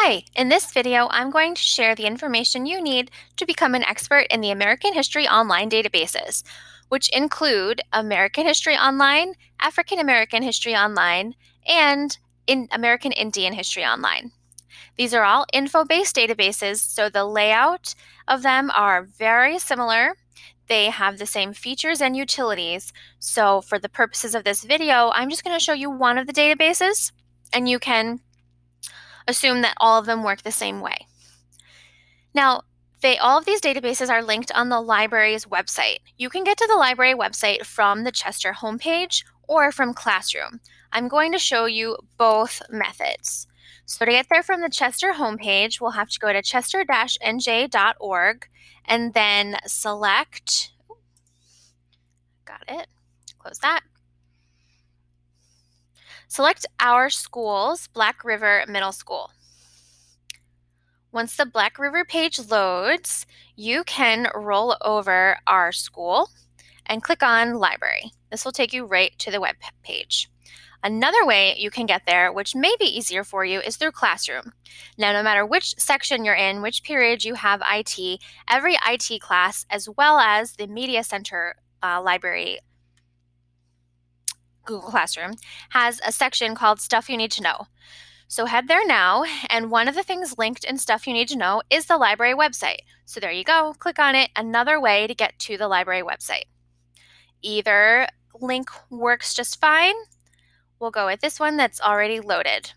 Hi, in this video, I'm going to share the information you need to become an expert in the American History Online databases, which include American History Online, African American History Online, and American Indian History Online. These are all info-based databases, so the layout of them are very similar. They have the same features and utilities. So for the purposes of this video, I'm just going to show you one of the databases, and you can assume that all of them work the same way. Now, all of these databases are linked on the library's website. You can get to the library website from the Chester homepage or from Classroom. I'm going to show you both methods. So to get there from the Chester homepage, we'll have to go to chester-nj.org and then select, got it, close that. Select our schools, Black River Middle School. Once the Black River page loads, you can roll over our school and click on Library. This will take you right to the web page. Another way you can get there, which may be easier for you, is through Classroom. Now, no matter which section you're in, which period you have IT, every IT class, as well as the Media Center library Google Classroom, has a section called Stuff You Need to Know. So head there now, and one of the things linked in Stuff You Need to Know is the library website. So there you go, click on it, another way to get to the library website. Either link works just fine. We'll go with this one that's already loaded.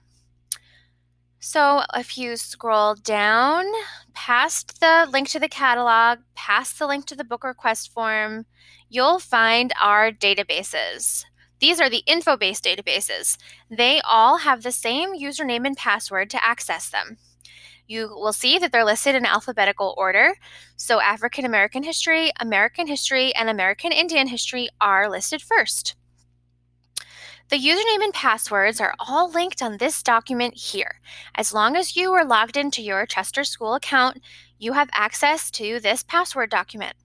So if you scroll down past the link to the catalog, past the link to the book request form, you'll find our databases. These are the info-based databases. They all have the same username and password to access them. You will see that they're listed in alphabetical order. So African American history, and American Indian history are listed first. The username and passwords are all linked on this document here. As long as you are logged into your Chester School account, you have access to this password document.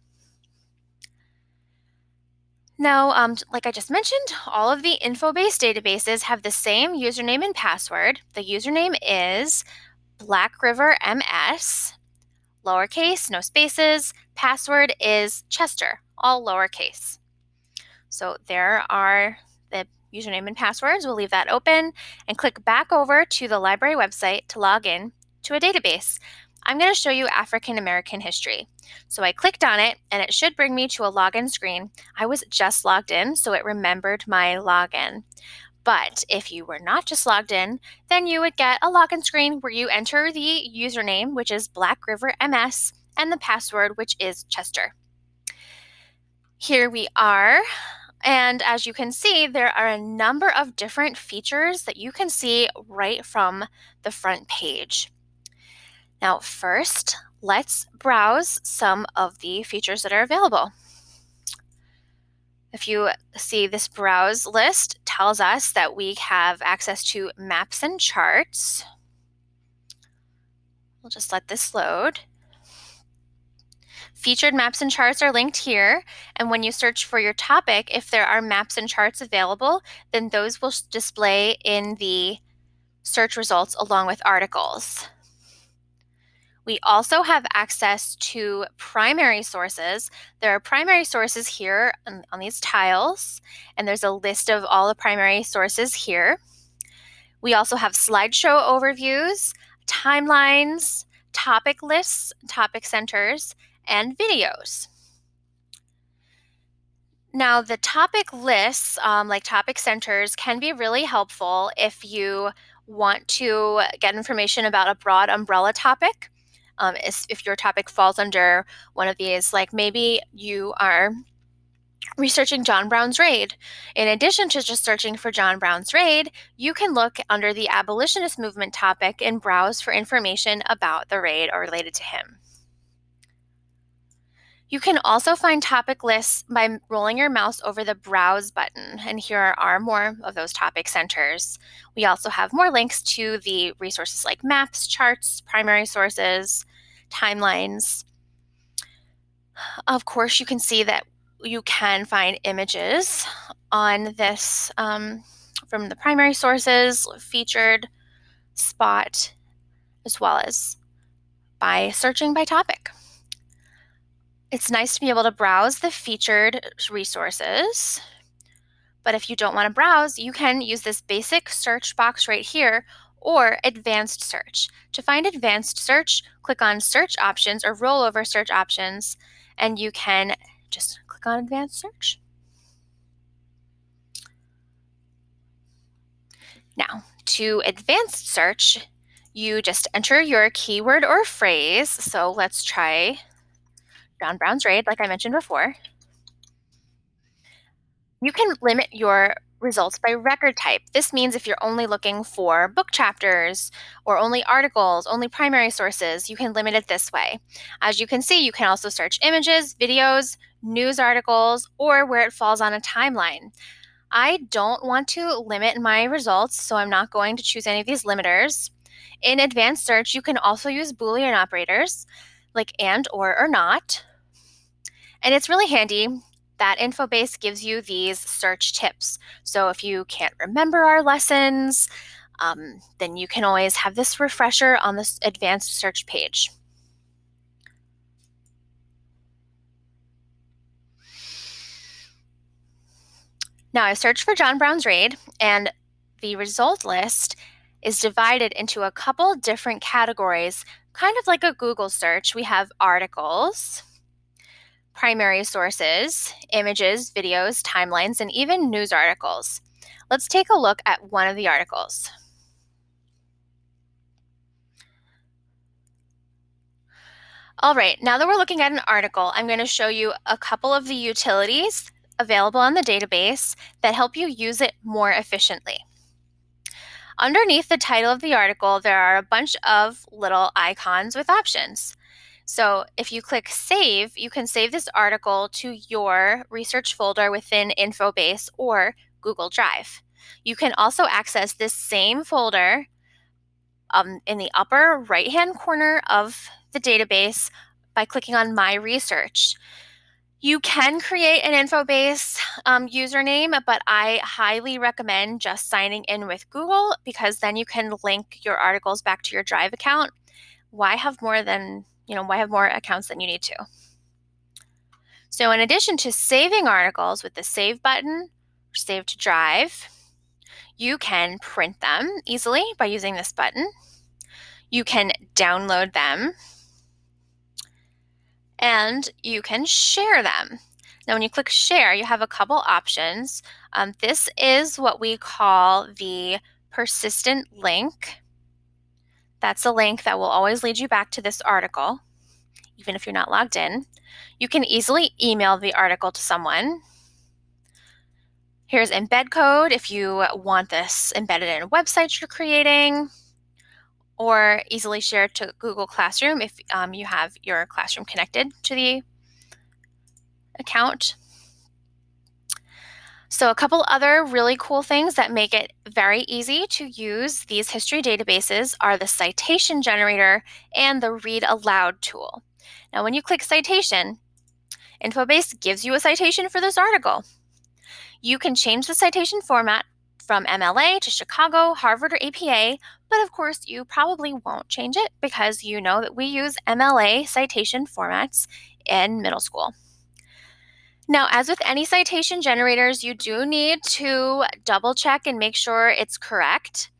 Now, like I just mentioned, all of the info-based databases have the same username and password. The username is Black River MS, lowercase, no spaces. Password is Chester, all lowercase. So there are the username and passwords. We'll leave that open and click back over to the library website to log in to a database. I'm going to show you African American history. So I clicked on it and it should bring me to a login screen. I was just logged in, so it remembered my login. But if you were not just logged in, then you would get a login screen where you enter the username, which is Black River MS, and the password, which is Chester. Here we are. And as you can see, there are a number of different features that you can see right from the front page. Now, first, let's browse some of the features that are available. If you see, this browse list tells us that we have access to maps and charts. We'll just let this load. Featured maps and charts are linked here, and when you search for your topic, if there are maps and charts available, then those will display in the search results along with articles. We also have access to primary sources. There are primary sources here on these tiles, and there's a list of all the primary sources here. We also have slideshow overviews, timelines, topic lists, topic centers, and videos. Now, the topic lists, like topic centers, can be really helpful if you want to get information about a broad umbrella topic. If your topic falls under one of these, like maybe you are researching John Brown's Raid. In addition to just searching for John Brown's Raid, you can look under the abolitionist movement topic and browse for information about the raid or related to him. You can also find topic lists by rolling your mouse over the Browse button, and here are more of those topic centers. We also have more links to the resources like maps, charts, primary sources, timelines. Of course, you can see that you can find images on this from the primary sources, featured, spot, as well as by searching by topic. It's nice to be able to browse the featured resources, but if you don't want to browse, you can use this basic search box right here or advanced search. To find advanced search, click on search options or rollover search options, and you can just click on advanced search. Now, to advanced search, you just enter your keyword or phrase. So let's try John Brown's Raid, like I mentioned before. You can limit your results by record type. This means if you're only looking for book chapters or only articles, only primary sources, you can limit it this way. As you can see, you can also search images, videos, news articles, or where it falls on a timeline. I don't want to limit my results, so I'm not going to choose any of these limiters. In advanced search, you can also use Boolean operators like and, or not. And it's really handy that InfoBase gives you these search tips. So if you can't remember our lessons, then you can always have this refresher on this advanced search page. Now I've searched for John Brown's Raid, and the result list is divided into a couple different categories, kind of like a Google search. We have articles, primary sources, images, videos, timelines, and even news articles. Let's take a look at one of the articles. All right, now that we're looking at an article, I'm going to show you a couple of the utilities available on the database that help you use it more efficiently. Underneath the title of the article, there are a bunch of little icons with options. So if you click Save, you can save this article to your research folder within InfoBase or Google Drive. You can also access this same folder in the upper right-hand corner of the database by clicking on My Research. You can create an InfoBase username, but I highly recommend just signing in with Google because then you can link your articles back to your Drive account. Why have more accounts than you need to? So in addition to saving articles with the Save button, or Save to Drive, you can print them easily by using this button. You can download them, and you can share them. Now, when you click Share, you have a couple options. This is what we call the persistent link. That's a link that will always lead you back to this article, even if you're not logged in. You can easily email the article to someone. Here's embed code if you want this embedded in a website you're creating, or easily share to Google Classroom if you have your classroom connected to the account. So a couple other really cool things that make it very easy to use these history databases are the citation generator and the read aloud tool. Now, when you click citation, InfoBase gives you a citation for this article. You can change the citation format from MLA to Chicago, Harvard, or APA, but of course you probably won't change it because you know that we use MLA citation formats in middle school. Now, as with any citation generators, you do need to double check and make sure it's correct.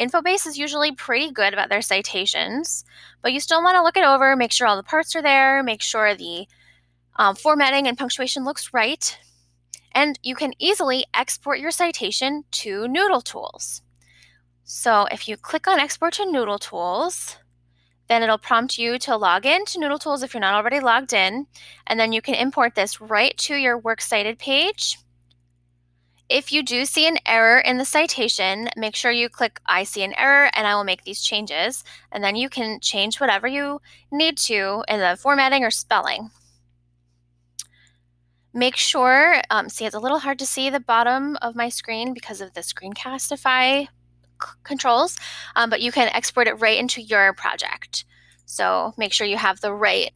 InfoBase is usually pretty good about their citations, but you still want to look it over, make sure all the parts are there, make sure the formatting and punctuation looks right, and you can easily export your citation to Noodle Tools. So if you click on Export to Noodle Tools, then it'll prompt you to log in to Noodle Tools if you're not already logged in, and then you can import this right to your Works Cited page. If you do see an error in the citation, make sure you click I see an error and I will make these changes, and then you can change whatever you need to in the formatting or spelling. Make sure, see it's a little hard to see the bottom of my screen because of the Screencastify controls, but you can export it right into your project. So make sure you have the right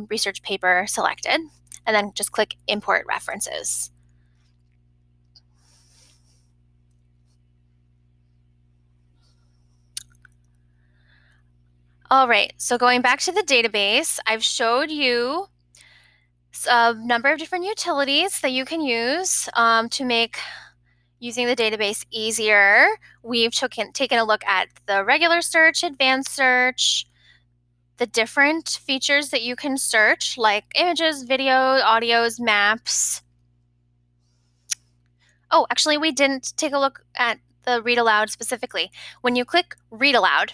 research paper selected, and then just click Import References. All right, so going back to the database, I've showed you a number of different utilities that you can use to make using the database easier. We've taken a look at the regular search, advanced search, the different features that you can search, like images, video, audios, maps. Oh, actually, we didn't take a look at the read aloud specifically. When you click read aloud,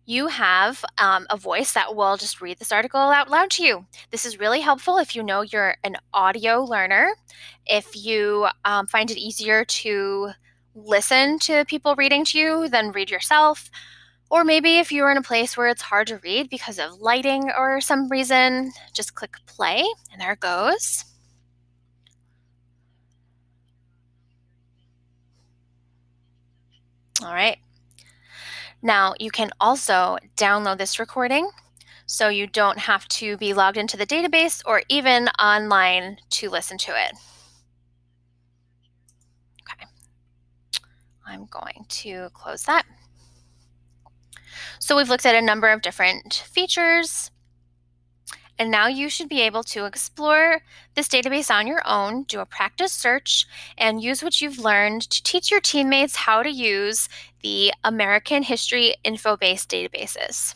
you have a voice that will just read this article out loud to you. This is really helpful if you know you're an audio learner, if you find it easier to listen to people reading to you than read yourself, or maybe if you're in a place where it's hard to read because of lighting or some reason, just click play, and there it goes. All right. Now, you can also download this recording so you don't have to be logged into the database or even online to listen to it. Okay, I'm going to close that. So we've looked at a number of different features, and now you should be able to explore this database on your own, do a practice search, and use what you've learned to teach your teammates how to use the American History Infobase databases.